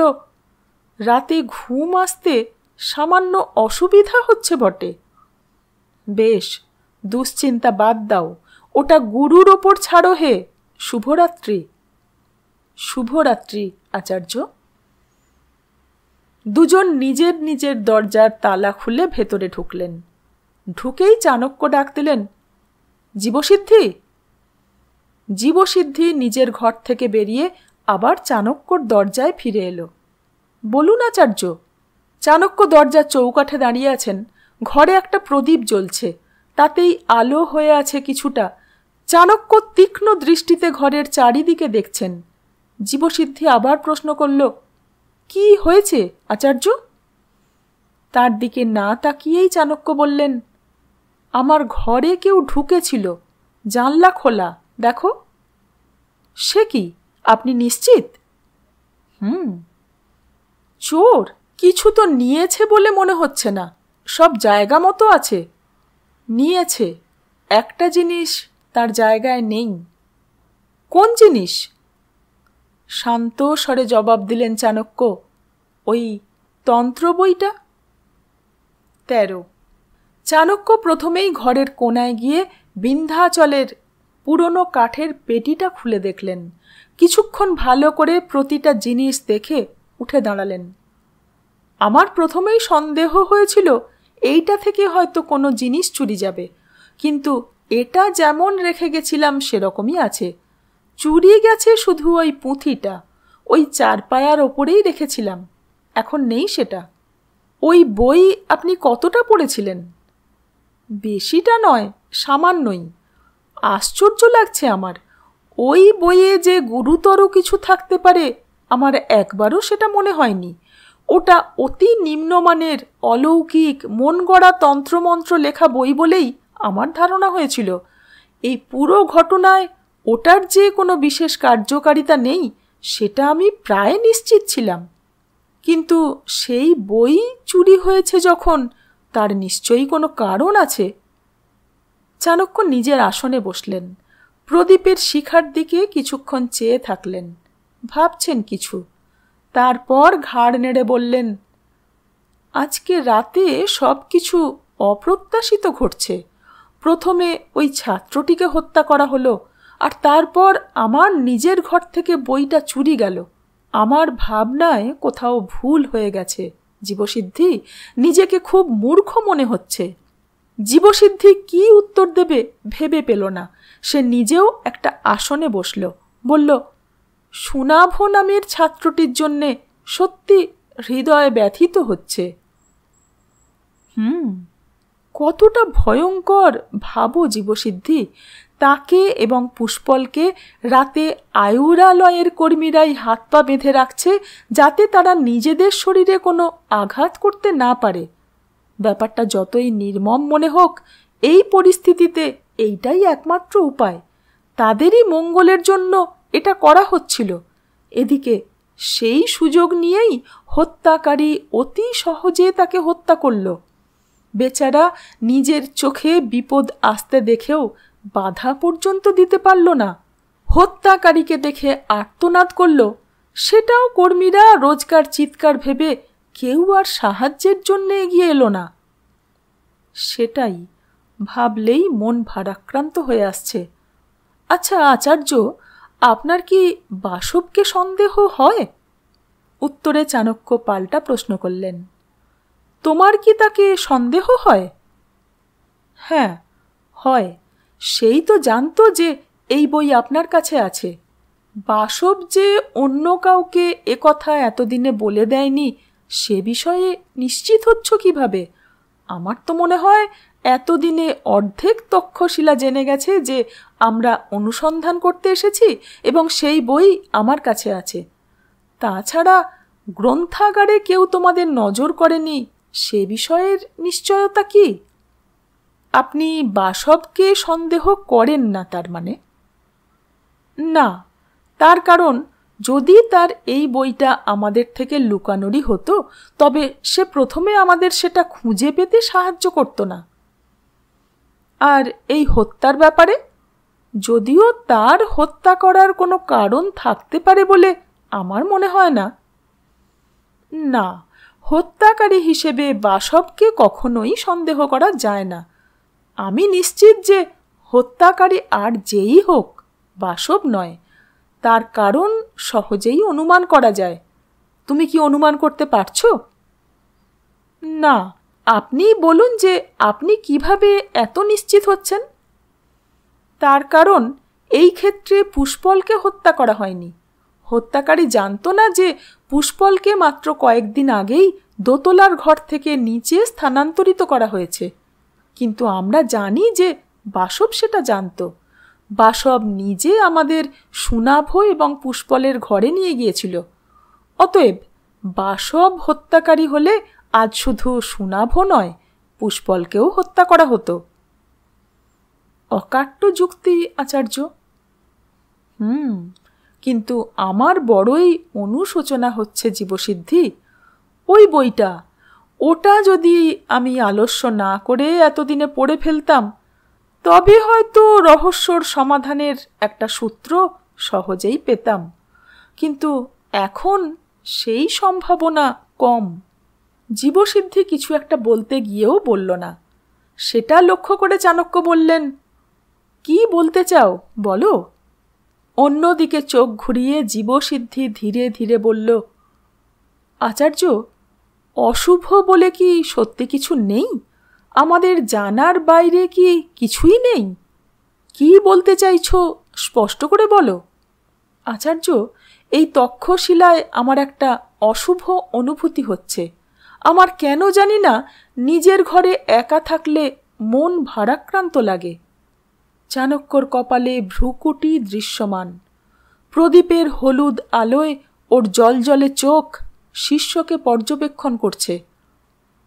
Speaker 1: রাতে ঘুম আসতে সামান্য অসুবিধা হচ্ছে বটে। বেশ, দুশ্চিন্তা বাদ দাও, ওটা গুরুর ওপর ছাড়ো হে। শুভরাত্রি। শুভরাত্রি আচার্য। দুজন নিজের নিজের দরজার তালা খুলে ভেতরে ঢুকলেন। ঢুকেই চাণক্য ডাক দিলেন, জীবসিদ্ধি। জীবসিদ্ধি নিজের ঘর থেকে বেরিয়ে আবার চাণক্যর দরজায় ফিরে এলো। বলুন আচার্য। চাণক্য দরজার চৌকাঠে দাঁড়িয়ে আছেন। ঘরে একটা প্রদীপ জ্বলছে, তাতেই আলো হয়ে আছে কিছুটা। চাণক্য তীক্ষ্ণ দৃষ্টিতে ঘরের চারিদিকে দেখছেন। জীবসিদ্ধি আবার প্রশ্ন করল, কি হয়েছে আচার্য? তার দিকে না তাকিয়েই চাণক্য বললেন, আমার ঘরে কেউ ঢুকেছিল, জানলা খোলা, দেখো। সে কি, আপনি নিশ্চিত? চোর কিছু তো নিয়েছে বলে মনে হচ্ছে না, সব জায়গা মতো আছে। নিয়েছে, একটা জিনিস তার জায়গায় নেই। কোন জিনিস? শান্ত স্বরে জবাব দিলেন চাণক্য, ওই তন্ত্র বইটা। 13। চাণক্য প্রথমেই ঘরের কোনায় গিয়ে বিন্ধ্যাচলের পুরনো কাঠের পেটিটা খুলে দেখলেন। কিছুক্ষণ ভালো করে প্রতিটা জিনিস দেখে উঠে দাঁড়ালেন। আমার প্রথমেই সন্দেহ হয়েছিল এইটা থেকে হয়তো কোনো জিনিস চুরি যাবে, কিন্তু এটা যেমন রেখে গেছিলাম সেরকমই আছে। চুরি গেছে শুধু ওই পুঁথিটা, ওই চারপায়ার ওপরেই রেখেছিলাম, এখন নেই সেটা। ওই বই আপনি কতটা পড়েছিলেন? বেশিটা নয়, সামান্যই। আশ্চর্য লাগছে আমার, ওই বইয়ে যে গুরুতর কিছু থাকতে পারে আমার একবারও সেটা মনে হয়নি। ওটা অতি নিম্নমানের অলৌকিক মন গড়া তন্ত্রমন্ত্র লেখা বই বলেই আমার ধারণা হয়েছিল। এই পুরো ঘটনায় ওটার যে কোনো বিশেষ কার্যকারিতা নেই সেটা আমি প্রায় নিশ্চিত ছিলাম। কিন্তু সেই বই চুরি হয়েছে যখন, তার নিশ্চয়ই কোনো কারণ আছে। চাণক্য নিজের আসনে বসলেন। প্রদীপের শিখার দিকে কিছুক্ষণ চেয়ে থাকলেন, ভাবছেন কিছু। তারপর ঘাড় নেড়ে বললেন, আজকে রাতে সব কিছু অপ্রত্যাশিত ঘটছে। প্রথমে ওই ছাত্রটিকে হত্যা করা হলো, আর তারপর আমার নিজের ঘর থেকে বইটা চুরি গেল। আমার ভাবনায় কোথাও ভুল হয়ে গেছে জীবসিদ্ধি, নিজেকে খুব মূর্খ মনে হচ্ছে। জীবসিদ্ধি কি উত্তর দেবে ভেবে পেল না। সে নিজেও একটা আসনে বসল, বলল, সুনাভ নামের ছাত্রটির জন্যে সত্যি হৃদয় ব্যথিত হচ্ছে। কতটা ভয়ঙ্কর ভাবো জীবসিদ্ধি। তাকে এবং পুষ্পলকে রাতে আয়ুরালয়ের কর্মীরাই হাত পা বেঁধে রাখছে যাতে তারা নিজেদের শরীরে কোনো আঘাত করতে না পারে। ব্যাপারটা যতই নির্মম মনে হোক, এই পরিস্থিতিতে এইটাই একমাত্র উপায়। তাদেরই মঙ্গলের জন্য এটা করা হচ্ছিল। এদিকে সেই সুযোগ নিয়েই হত্যাকারী অতি সহজে তাকে হত্যা করল। বেচারা নিজের চোখে বিপদ আসতে দেখেও বাধা পর্যন্ত দিতে পারল না। হত্যাকারীকে দেখে আর্তনাদ করল, সেটাও কর্মীরা রোজকার চিৎকার ভেবে কেউ আর সাহায্যের জন্য এগিয়ে এলো না। সেটাই ভাবলেই মন ভারাক্রান্ত হয়ে আসছে। আচ্ছা আচার্য, আপনার কি বাসবকে সন্দেহ হয়? উত্তরে চাণক্য পাল্টা প্রশ্ন করলেন, তোমার কি তাকে সন্দেহ হয়? হ্যাঁ, হয়। সেই তো জানতো যে এই বই আপনার কাছে আছে। বাসব যে অন্য কাউকে একথা এতদিনে বলে দেয়নি সে বিষয়ে নিশ্চিত হচ্ছ কিভাবে? আমার তো মনে হয় এতদিনে অর্ধেক তক্ষশিলা জেনে গেছে যে আমরা অনুসন্ধান করতে এসেছি এবং সেই বই আমার কাছে আছে। তাছাড়া গ্রন্থাগারে কেউ তোমাদের নজর করেনি সে বিষয়ের নিশ্চয়তা কি? আপনি বাসবকে সন্দেহ করেন না তার মানে? না, তার কারণ যদি তার এই বইটা আমাদের থেকে লুকানোরই হতো তবে সে প্রথমে আমাদের সেটা খুঁজে পেতে সাহায্য করত না। আর এই হত্যার ব্যাপারে, যদিও তার হত্যা করার কোনো কারণ থাকতে পারে বলে আমার মনে হয় না। না, হত্যাকারী হিসেবে বাসবকে কখনোই সন্দেহ করা যায় না। আমি নিশ্চিত যে হত্যাকারী আর যেই হোক বাসব নয়। তার কারণ সহজেই অনুমান করা যায়। তুমি কি অনুমান করতে পারছো? না, আপনি বলুন যে আপনি কিভাবে এত নিশ্চিত হচ্ছেন? তার কারণ এই ক্ষেত্রে পুষ্পলকে হত্যা করা হয়নি। হত্যাকারী জানতো না যে পুষ্পলকে মাত্র কয়েকদিন আগেই দোতলার ঘর থেকে নিচে স্থানান্তরিত করা হয়েছে। কিন্তু আমরা জানি যে বাসব সেটা জানতো। বাসব নিজে আমাদের সুনাভ এবং পুষ্পলের ঘরে নিয়ে গিয়েছিল। অতএব বাসব হত্যাকারী হলে আজ শুধু সুনাভ নয়, পুষ্পলকেও হত্যা করা হতো। অকাট্য যুক্তি আচার্য। কিন্তু আমার বড়ই অনুশোচনা হচ্ছে জীবসিদ্ধি। ওই বইটা, ওটা যদি আমি আলস্য না করে এতদিনে পড়ে ফেলতাম তবে হয়তো রহস্যর সমাধানের একটা সূত্র সহজেই পেতাম। কিন্তু এখন সেই সম্ভাবনা কম। জীবসিদ্ধি কিছু একটা বলতে গিয়েও বলল না। সেটা লক্ষ্য করে চাণক্য বললেন, কি বলতে চাও বলো? অন্যদিকে চোখ ঘুরিয়ে জীবসিদ্ধি ধীরে ধীরে বলল, আচার্য, অশুভ বলে কি সত্যি কিছু নেই? আমাদের জানার বাইরে কি কিছুই নেই? কি বলতে চাইছো স্পষ্ট করে বলো। আচার্য, এই তক্ষশিলায় আমার একটা অশুভ অনুভূতি হচ্ছে। আমার কেন জানি না নিজের ঘরে একা থাকলে মন ভারাক্রান্ত লাগে। চাণক্যর কপালে ভ্রুকুটি দৃশ্যমান। প্রদীপের হলুদ আলোয় ওর জলজলে চোখ শিষ্যকে পর্যবেক্ষণ করছে।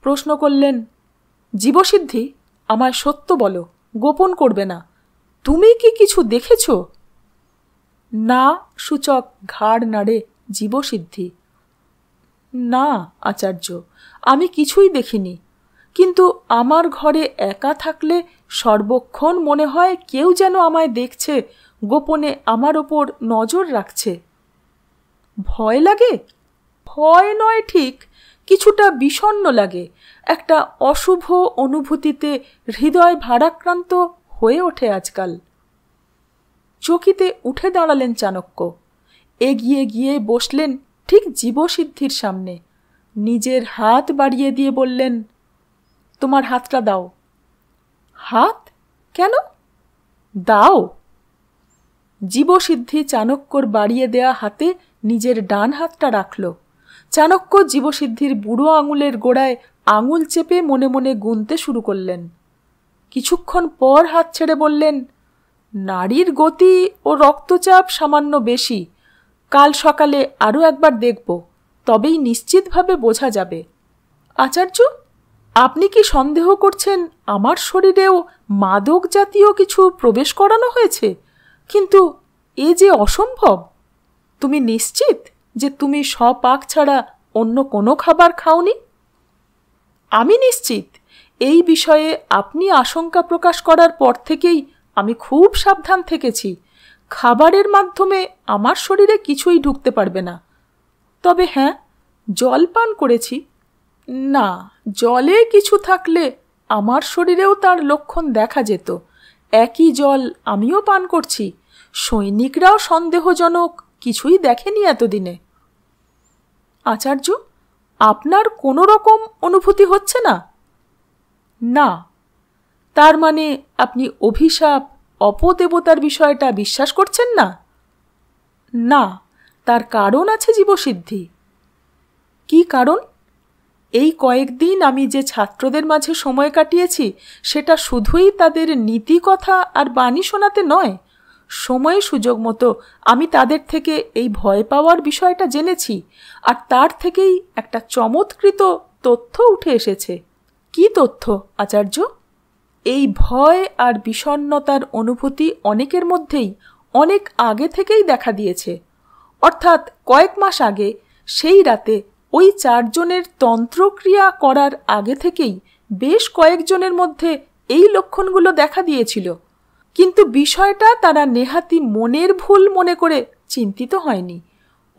Speaker 1: প্রশ্ন করলেন, জীবসিদ্ধি, আমায় সত্য বলো, গোপন করবে না। তুমি কি কিছু দেখেছ? না সূচক ঘাড় নাড়ে জীবসিদ্ধি। না আচার্য, আমি কিছুই দেখিনি। কিন্তু আমার ঘরে একা থাকলে সর্বক্ষণ মনে হয় কেউ যেন আমায় দেখছে, গোপনে আমার ওপর নজর রাখছে। ভয় লাগে? ভয় নয় ঠিক, কিছুটা বিষণ্ণ লাগে। একটা অশুভ অনুভূতিতে হৃদয় ভারাক্রান্ত হয়ে ওঠে আজকাল। চকিতে উঠে দাঁড়ালেন চাণক্য। এগিয়ে গিয়ে বসলেন ঠিক জীবসিদ্ধির সামনে। নিজের হাত বাড়িয়ে দিয়ে বললেন, তোমার হাতটা দাও। হাত? কেন? দাও। জীবসিদ্ধি চাণক্যর বাড়িয়ে দেয়া হাতে নিজের ডান হাতটা রাখল। চাণক্য জীবসিদ্ধির বুড়ো আঙুলের গোড়ায় আঙুল চেপে মনে মনে গুনতে শুরু করলেন। কিছুক্ষণ পর হাত ছেড়ে বললেন, নাড়ির গতি ও রক্তচাপ সামান্য বেশি। কাল সকালে আরও একবার দেখব, তবেই নিশ্চিতভাবে বোঝা যাবে। আচার্য, আপনি কি সন্দেহ করছেন আমার শরীরেও মাদক জাতীয় কিছু প্রবেশ করানো হয়েছে? কিন্তু এ যে অসম্ভব। তুমি নিশ্চিত যে তুমি স্বপাক ছাড়া অন্য কোনো খাবার খাওনি? আমি নিশ্চিত। এই বিষয়ে আপনি আশঙ্কা প্রকাশ করার পর থেকেই আমি খুব সাবধান থেকেছি। খাবারের মাধ্যমে আমার শরীরে কিছুই ঢুকতে পারবে না। তবে হ্যাঁ, জল পান করেছি। না, জলে কিছু থাকলে আমার শরীরেও তার লক্ষণ দেখা যেত। একই জল আমিও পান করছি। সৈনিকরাও সন্দেহজনক কিছুই দেখেনি এতদিনে। আচার্য, আপনার কোনো রকম অনুভূতি হচ্ছে না? না। তার মানে আপনি অভিশাপ, অপদেবতার বিষয়টা বিশ্বাস করছেন না? না, তার কারণ আছে জীবসিদ্ধি। কি কারণ? এই কয়েকদিন আমি যে ছাত্রদের মাঝে সময় কাটিয়েছি সেটা শুধুই তাদের নীতি কথা আর বাণী শোনাতে নয়, সময় সুযোগ মতো আমি তাদের থেকে এই ভয় পাওয়ার বিষয়টা জেনেছি, আর তার থেকেই একটা চমৎকৃত তথ্য উঠে এসেছে। কি তথ্য আচার্য? এই ভয় আর বিষণ্ণতার অনুভূতি অনেকের মধ্যেই অনেক আগে থেকেই দেখা দিয়েছে। অর্থাৎ কয়েক মাস আগে সেই রাতে ওই 4 জনের তন্ত্রক্রিয়া করার আগে থেকেই বেশ কয়েকজনের মধ্যে এই লক্ষণগুলো দেখা দিয়েছিল, কিন্তু বিষয়টা তারা নেহাতি মনের ভুল মনে করে চিন্তিত হয়নি।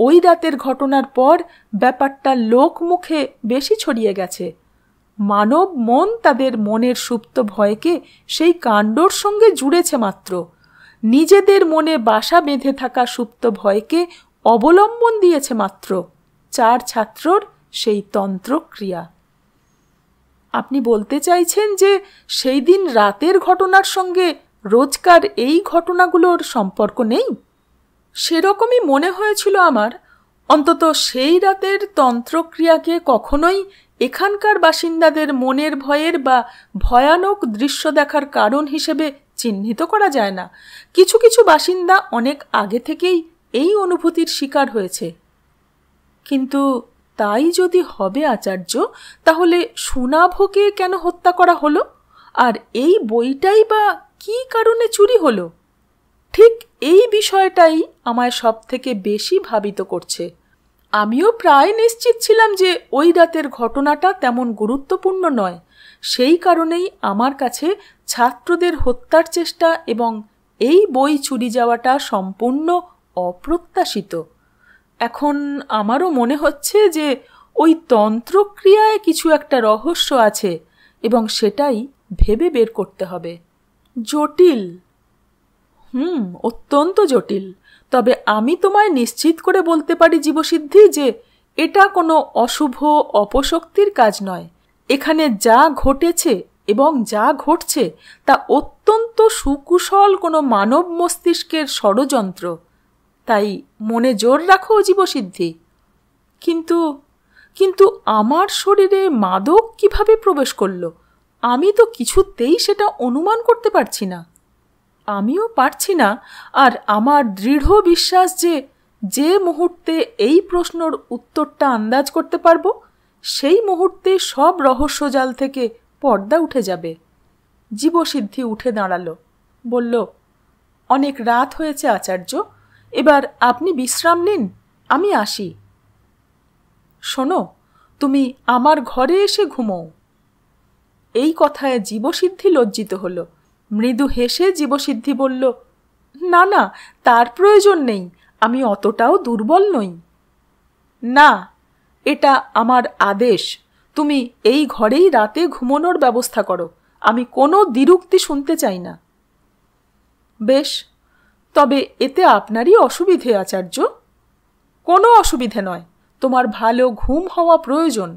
Speaker 1: ওই রাতের ঘটনার পর ব্যাপারটা লোকমুখে বেশি ছড়িয়ে গেছে। মানব মন তাদের মনের সুপ্ত ভয়কে সেই কাণ্ডর সঙ্গে জুড়েছে মাত্র, নিজেদের মনে বাসা বেঁধে থাকা সুপ্ত ভয়কে অবলম্বন দিয়েছে মাত্র 4 ছাত্রর সেই তন্ত্রক্রিয়া। আপনি বলতে চাইছেন যে সেই দিন রাতের ঘটনার সঙ্গে রোজকার এই ঘটনাগুলোর সম্পর্ক নেই? সেরকমই মনে হয়েছিল আমার। অন্তত সেই রাতের তন্ত্রক্রিয়াকে কখনোই এখানকার বাসিন্দাদের মনের ভয়ের বা ভয়ানক দৃশ্য দেখার কারণ হিসেবে চিহ্নিত করা যায় না। কিছু কিছু বাসিন্দা অনেক আগে থেকেই এই অনুভূতির শিকার হয়েছে। কিন্তু তাই যদি হবে আচার্য, তাহলে সুনাভকে কেন হত্যা করা হলো? আর এই বইটাই বা কী কারণে চুরি হলো? ঠিক এই বিষয়টাই আমায় সব থেকে বেশি ভাবিত করছে। আমিও প্রায় নিশ্চিত ছিলাম যে ওই রাতের ঘটনাটা তেমন গুরুত্বপূর্ণ নয়। সেই কারণেই আমার কাছে ছাত্রদের হত্যার চেষ্টা এবং এই বই চুরি যাওয়াটা সম্পূর্ণ অপ্রত্যাশিত। এখন আমারও মনে হচ্ছে যে ওই তন্ত্রক্রিয়ায় কিছু একটা রহস্য আছে এবং সেটাই ভেবে বের করতে হবে। জটিল। অত্যন্ত জটিল। তবে আমি তোমায় নিশ্চিত করে বলতে পারি জীবসিদ্ধি যে এটা কোনো অশুভ অপশক্তির কাজ নয়। এখানে যা ঘটেছে এবং যা ঘটছে তা অত্যন্ত সুকুশল কোনো মানব মস্তিষ্কের ষড়যন্ত্র। তাই মনে জোর রাখো জীবসিদ্ধি। কিন্তু আমার শরীরে মাদক কিভাবে প্রবেশ করলো? আমি তো কিছুতেই সেটা অনুমান করতে পারছি না। আমিও পারছি না। আর আমার দৃঢ় বিশ্বাস যে যে মুহূর্তে এই প্রশ্নর উত্তরটা আন্দাজ করতে পারবো, সেই মুহূর্তে সব রহস্যজাল থেকে পর্দা উঠে যাবে। জীবসিদ্ধি উঠে দাঁড়ালো, বলল, অনেক রাত হয়েছে আচার্য, এবার আপনি বিশ্রাম নিন, আমি আসি। শোনো, তুমি আমার ঘরে এসে ঘুমোও। এই কথায় জীবসিদ্ধি লজ্জিত হলো। মৃদু হেসে জীবসিদ্ধি বলল, না না, তার প্রয়োজন নেই, আমি অতটাও দুর্বল নই। না, এটা আমার আদেশ। তুমি এই ঘরেই রাতে ঘুমানোর ব্যবস্থা করো। আমি কোনো দ্বিরুক্তি শুনতে চাই না। বেশ, তবে এতে আপনারই অসুবিধে আচার্য। কোনো অসুবিধে নয়, তোমার ভালো ঘুম হওয়া প্রয়োজন।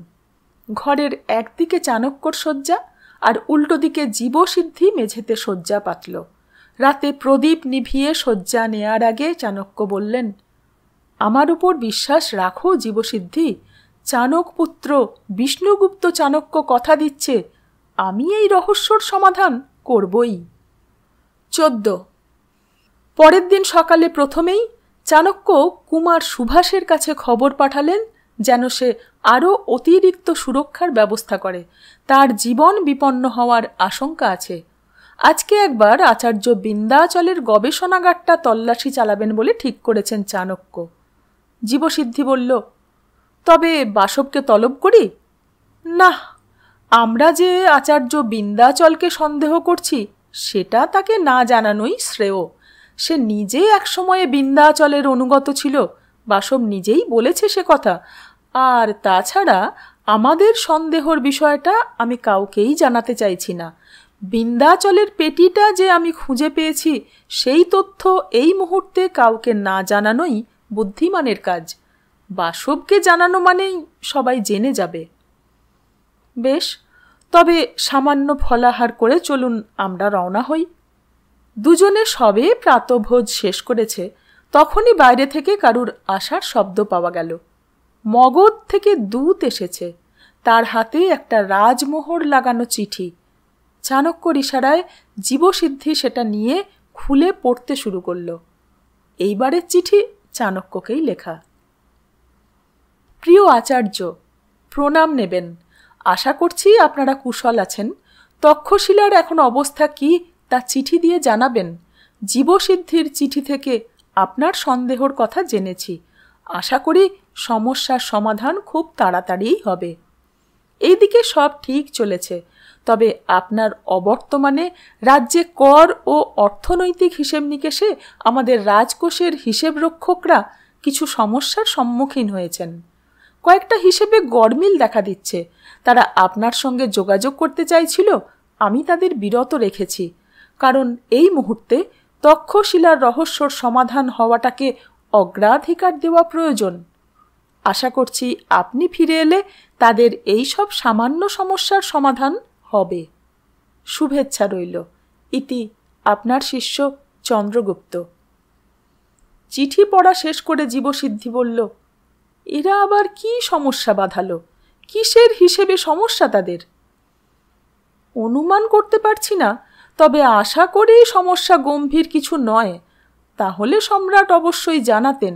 Speaker 1: ঘরের একদিকে চাণক্যর শয্যা আর উল্টো দিকে জীবসিদ্ধি মেঝেতে শয্যা পাতল। রাতে প্রদীপ নিভিয়ে শয্যা নেয়ার আগে চাণক্য বললেন, আমার উপর বিশ্বাস রাখো জীবসিদ্ধি। চাণকপুত্র বিষ্ণুগুপ্ত চাণক্য কথা দিচ্ছে, আমি এই রহস্যর সমাধান করবই। 14। পরের দিন সকালে প্রথমেই চাণক্য কুমার সুভাষের কাছে খবর পাঠালেন যেন সে আরও অতিরিক্ত সুরক্ষার ব্যবস্থা করে। তার জীবন বিপন্ন হওয়ার আশঙ্কা আছে। আজকে একবার আচার্য বিন্ধ্যাচলের গবেষণাগারটা তল্লাশি চালাবেন বলে ঠিক করেছেন চাণক্য। জীবসিদ্ধি বলল, তবে বাসবকে তলব করি? না, আমরা যে আচার্য বিন্ধ্যাচলকে সন্দেহ করছি সেটা তাকে না জানানোই শ্রেয়। সে নিজে একসময়ে বিন্ধ্যাচলের অনুগত ছিল, বাসব নিজেই বলেছে সে কথা। আর তাছাড়া আমাদের সন্দেহর বিষয়টা আমি কাউকেই জানাতে চাইছি না। বিন্ধ্যাচলের পেটিটা যে আমি খুঁজে পেয়েছি সেই তথ্য এই মুহূর্তে কাউকে না জানানোই বুদ্ধিমানের কাজ। বাসবকে জানানো মানেই সবাই জেনে যাবে। বেশ, তবে সামান্য ফলাহার করে চলুন আমরা রওনা হই। দুজনে সবে প্রাতভোজ শেষ করেছে, তখনই বাইরে থেকে কারুর আসার শব্দ পাওয়া গেল। মগধ থেকে দূত এসেছে। তার হাতে একটা রাজমোহর লাগানো চিঠি। চাণক্যর ইশারায় জীবসিদ্ধি সেটা নিয়ে খুলে পড়তে শুরু করল। এইবারের চিঠি চাণক্যকেই লেখা। প্রিয় আচার্য, প্রণাম নেবেন। আশা করছি আপনারা কুশল আছেন। তক্ষশিলার এখন অবস্থা কি তা চিঠি দিয়ে জানাবেন। জীবসিদ্ধির চিঠি থেকে আপনার সন্দেহর কথা জেনেছি। আশা করি সমস্যার সমাধান খুব তাড়াতাড়িই হবে। এইদিকে সব ঠিক চলেছে, তবে আপনার অবর্তমানে রাজ্যে কর ও অর্থনৈতিক হিসেব নিকেশে আমাদের রাজকোষের হিসেবরক্ষকরা কিছু সমস্যার সম্মুখীন হয়েছেন। কয়েকটা হিসেবে গড়মিল দেখা দিচ্ছে। তারা আপনার সঙ্গে যোগাযোগ করতে চাইছিল, আমি তাদের বিরত রেখেছি, কারণ এই মুহূর্তে তক্ষশিলার রহস্যর সমাধান হওয়াটাকে অগ্রাধিকার দেওয়া প্রয়োজন। আশা করছি আপনি ফিরে এলে তাদের এই সব সামান্য সমস্যার সমাধান হবে। শুভেচ্ছা রইল। ইতি আপনার শিষ্য চন্দ্রগুপ্ত। চিঠি পড়া শেষ করে জীবসিদ্ধি বলল, এরা আবার কি সমস্যা বাঁধালো? কিসের হিসেবে সমস্যা তাদের? অনুমান করতে পারছি না, তবে আশা করি সমস্যা গম্ভীর কিছু নয়। তাহলে সম্রাট অবশ্যই জানাতেন।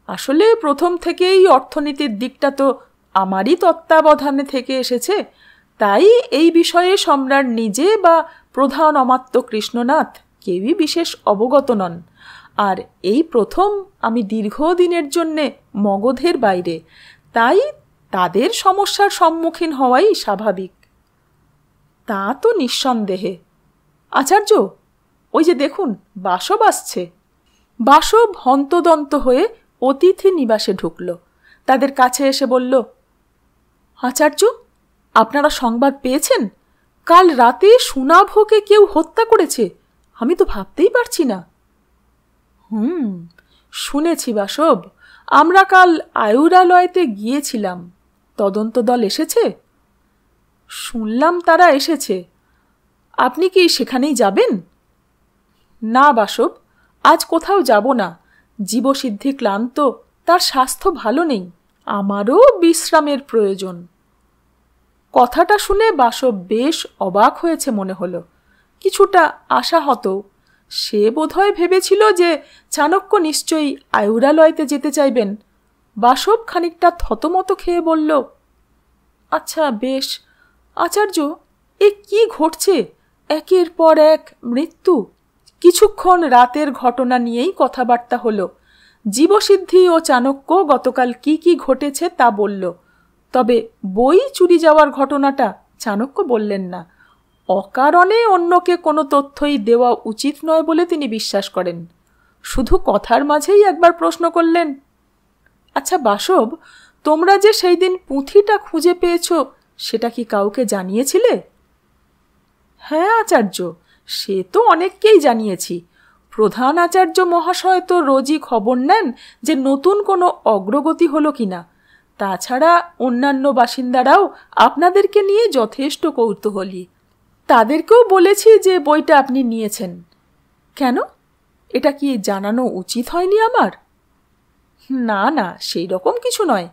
Speaker 1: আসলে প্রথম থেকেই অর্থনীতির দিকটা তো আমারই তত্ত্বাবধানে থেকে এসেছে, তাই এই বিষয়ে সম্রাট নিজে বা প্রধান অমাত্য কৃষ্ণনাথ কেউই বিশেষ অবগত নন। আর এই প্রথম আমি দীর্ঘদিনের জন্যে মগধের বাইরে, তাই তাদের সমস্যার সম্মুখীন হওয়াই স্বাভাবিক। তা তো নিঃসন্দেহে। আচার্য, ওই যে দেখুন, বাসব আসছে। বাসব হন্তদন্ত হয়ে অতিথি নিবাসে ঢুকল। তাদের কাছে এসে বলল, আচার্য, আপনারা সংবাদ পেয়েছেন? কাল রাতে সুনাভকে কেউ হত্যা করেছে। আমি তো ভাবতেই পারছি না। শুনেছি বাসব। আমরা কাল আয়ুরালয়তে গিয়েছিলাম। তদন্ত দল এসেছে? শুনলাম তারা এসেছে। আপনি কি সেখানেই যাবেন? না বাসব, আজ কোথাও যাব না। জীবসিদ্ধি ক্লান্ত, তার স্বাস্থ্য ভালো নেই। আমারও বিশ্রামের প্রয়োজন। কথাটা শুনে বাসব বেশ অবাক হয়েছে মনে হলো, কিছুটা আশাহত। সে বোধহয় ভেবেছিল যে চাণক্য নিশ্চয়ই আয়ুরালয়তে যেতে চাইবেন। বাসব খানিকটা থতমত খেয়ে বলল, আচ্ছা বেশ। আচার্য, এ কি ঘটছে? একের পর এক মৃত্যু। কিছুক্ষণ রাতের ঘটনা নিয়েই কথাবার্তা হলো। জীবসিদ্ধি ও চাণক্য গতকাল কি কি ঘটেছে তা বলল, তবে বই চুরি যাওয়ার ঘটনাটা চাণক্য বললেন না। অকারণে অন্যকে কোনো তথ্যই দেওয়া উচিত নয় বলে তিনি বিশ্বাস করেন। শুধু কথার মাঝেই একবার প্রশ্ন করলেন, আচ্ছা বাসব, তোমরা যে সেই দিন পুঁথিটা খুঁজে পেয়েছ, সেটা কি কাউকে জানিয়েছিলে? হ্যাঁ আচার্য, সে তো অনেককেই জানিয়েছি। প্রধান আচার্য মহাশয় তো রোজই খবর নেন যে নতুন কোনো অগ্রগতি হলো কিনা। তাছাড়া অন্যান্য বাসিন্দারাও আপনাদেরকে নিয়ে যথেষ্ট কৌতূহলী। তাদেরকেও বলেছি যে বইটা আপনি নিয়েছেন। কেন, এটা কি জানানো উচিত হয়নি আমার? না না, সেই রকম কিছু নয়।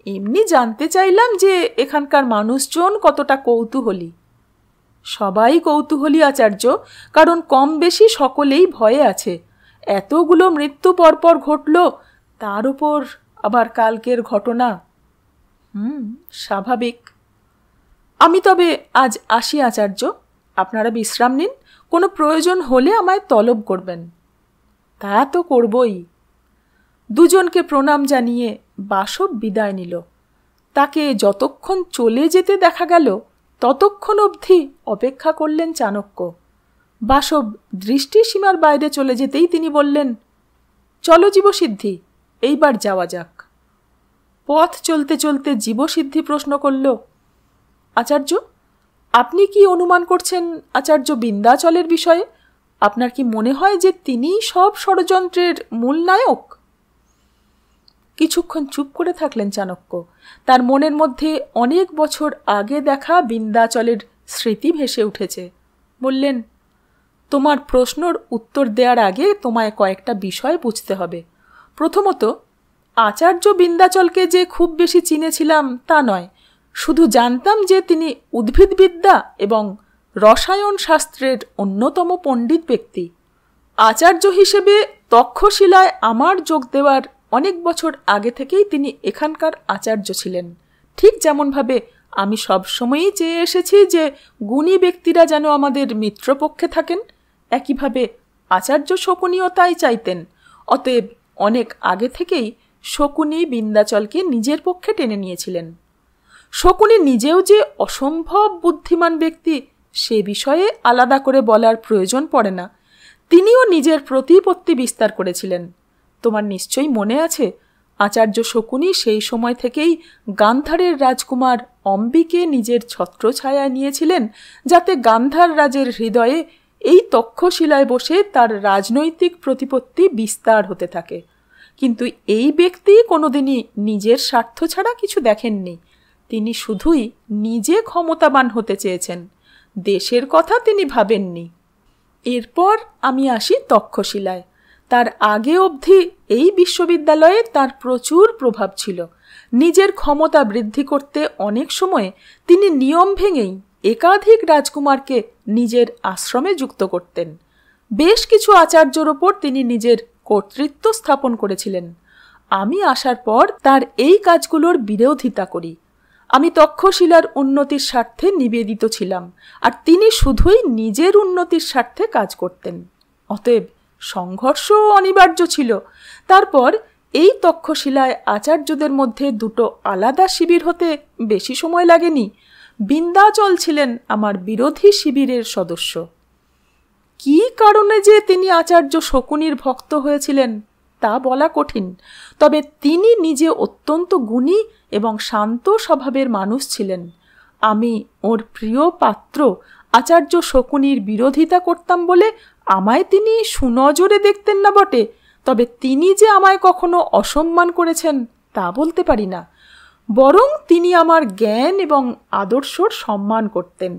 Speaker 1: এমনি জানতে চাইলাম যে এখানকার মানুষজন কতটা কৌতূহলী। সবাই কৌতূহলী আচার্য, কারণ কম বেশি সকলেই ভয়ে আছে। এতগুলো মৃত্যু পরপর ঘটল, তার উপর আবার কালকের ঘটনা। স্বাভাবিক। আমি তবে আজ আসি আচার্য। আপনারা বিশ্রাম নিন। কোনো প্রয়োজন হলে আমায় তলব করবেন। তা তো করবই। দুজনকে প্রণাম জানিয়ে বাসব বিদায় নিল। তাকে যতক্ষণ চলে যেতে দেখা গেল ততক্ষণ অবধি অপেক্ষা করলেন চাণক্য। বাসব দৃষ্টিসীমার বাইরে চলে যেতেই তিনি বললেন, চলো জীবসিদ্ধি, এইবার যাওয়া যাক। পথ চলতে চলতে জীবসিদ্ধি প্রশ্ন করল, আচার্য, আপনি কি অনুমান করছেন আচার্য বিন্ধ্যাচলের বিষয়ে? আপনার কি মনে হয় যে তিনিই সব ষড়যন্ত্রের মূল নায়ক? কিছুক্ষণ চুপ করে থাকলেন চাণক্য। তার মনের মধ্যে অনেক বছর আগে দেখা বিন্ধ্যাচলের স্মৃতি ভেসে উঠেছে। বললেন, তোমার প্রশ্নর উত্তর দেওয়ার আগে তোমায় কয়েকটা বিষয় বুঝতে হবে। প্রথমত, আচার্য বিন্ধ্যাচলকে যে খুব বেশি চিনেছিলাম তা নয়। শুধু জানতাম যে তিনি উদ্ভিদবিদ্যা এবং রসায়ন শাস্ত্রের অন্যতম পণ্ডিত ব্যক্তি। আচার্য হিসেবে তক্ষশিলায় আমার যোগ দেওয়ার অনেক বছর আগে থেকেই তিনি এখানকার আচার্য ছিলেন। ঠিক যেমনভাবে আমি সবসময়ই চেয়ে এসেছি যে গুণী ব্যক্তিরা যেন আমাদের মিত্রপক্ষে থাকেন, একইভাবে আচার্য শকুনিও তাই চাইতেন। অতএব অনেক আগে থেকেই শকুনি বিন্ধ্যাচলকে নিজের পক্ষে টেনে নিয়েছিলেন। শকুনি নিজেও যে অসম্ভব বুদ্ধিমান ব্যক্তি সে বিষয়ে আলাদা করে বলার প্রয়োজন পড়ে না। তিনিও নিজের প্রতিপত্তি বিস্তার করেছিলেন। তোমার নিশ্চয়ই মনে আছে, আচার্য শকুনি সেই সময় থেকেই গান্ধারের রাজকুমার অম্বিকে নিজের ছত্রছায়ায় নিয়েছিলেন, যাতে গান্ধার রাজের হৃদয়ে এই তক্ষশিলায় বসে তার রাজনৈতিক প্রতিপত্তি বিস্তার হতে থাকে। কিন্তু এই ব্যক্তি কোনোদিনই নিজের স্বার্থ ছাড়া কিছু দেখেননি। তিনি শুধুই নিজে ক্ষমতাবান হতে চেয়েছেন, দেশের কথা তিনি ভাবেননি। এরপর আমি আসি তক্ষশিলায়। তার আগে অবধি এই বিশ্ববিদ্যালয়ে তার প্রচুর প্রভাব ছিল। নিজের ক্ষমতা বৃদ্ধি করতে অনেক সময় তিনি নিয়ম ভেঙেই একাধিক রাজকুমারকে নিজের আশ্রমে যুক্ত করতেন। বেশ কিছু আচার্যর ওপর তিনি নিজের কর্তৃত্ব স্থাপন করেছিলেন। আমি আসার পর তার এই কাজগুলোর বিরোধিতা করি। আমি তক্ষশিলার উন্নতির স্বার্থে নিবেদিত ছিলাম, আর তিনি শুধুই নিজের উন্নতির স্বার্থে কাজ করতেন। অতএব সংঘর্ষও অনিবার্য ছিল। তারপর এই তক্ষশিলায় আচার্যদের মধ্যে দুটো আলাদা শিবির হতে বেশি সময় লাগেনি। বিন্ধ্যাচল ছিলেন আমার বিরোধী শিবিরের সদস্য। কী কারণে যে তিনি আচার্য শকুনির ভক্ত হয়েছিলেন তা বলা কঠিন, তবে তিনি নিজে অত্যন্ত গুণী এবং শান্ত স্বভাবের মানুষ ছিলেন। আমি ওর প্রিয় পাত্র আচার্য শকুনির বিরোধিতা করতাম বলে আমায় তিনি সুনজরে দেখতেন না বটে, তবে তিনি যে আমায় কখনো অসম্মান করেছেন তা বলতে পারি না। বরং তিনি আমার জ্ঞান এবং আদর্শর সম্মান করতেন।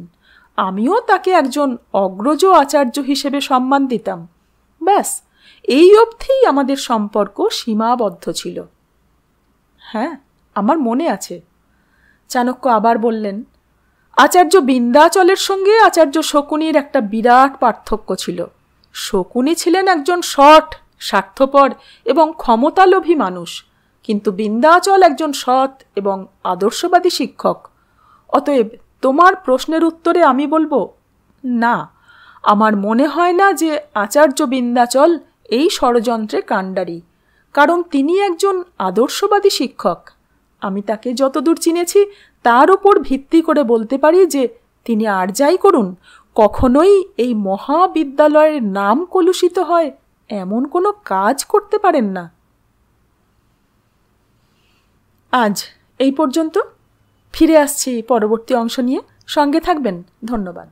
Speaker 1: আমিও তাকে একজন অগ্রজ আচার্য হিসেবে সম্মান দিতাম। ব্যাস, এই অবধিই আমাদের সম্পর্ক সীমাবদ্ধ ছিল। হ্যাঁ, আমার মনে আছে। চাণক্য আবার বললেন, আচার্য বিন্ধ্যাচলের সঙ্গে আচার্য শকুনির একটা বিরাট পার্থক্য ছিল। শকুনি ছিলেন একজন সৎ, স্বার্থপর এবং ক্ষমতালোভী মানুষ, কিন্তু বিন্ধ্যাচল একজন সৎ এবং আদর্শবাদী শিক্ষক। অতএব তোমার প্রশ্নের উত্তরে আমি বলবো, না, আমার মনে হয় না যে আচার্য বিন্ধ্যাচল এই ষড়যন্ত্রে কাণ্ডারি, কারণ তিনি একজন আদর্শবাদী শিক্ষক। আমি তাকে যতদূর চিনেছি তার ওপর ভিত্তি করে বলতে পারি যে তিনি আর যাই করুন, কখনোই এই মহাবিদ্যালয়ের নাম কলুষিত হয় এমন কোনো কাজ করতে পারেন না। আজ এই পর্যন্ত। ফিরে আসছি পরবর্তী অংশ নিয়ে। সঙ্গে থাকবেন। ধন্যবাদ।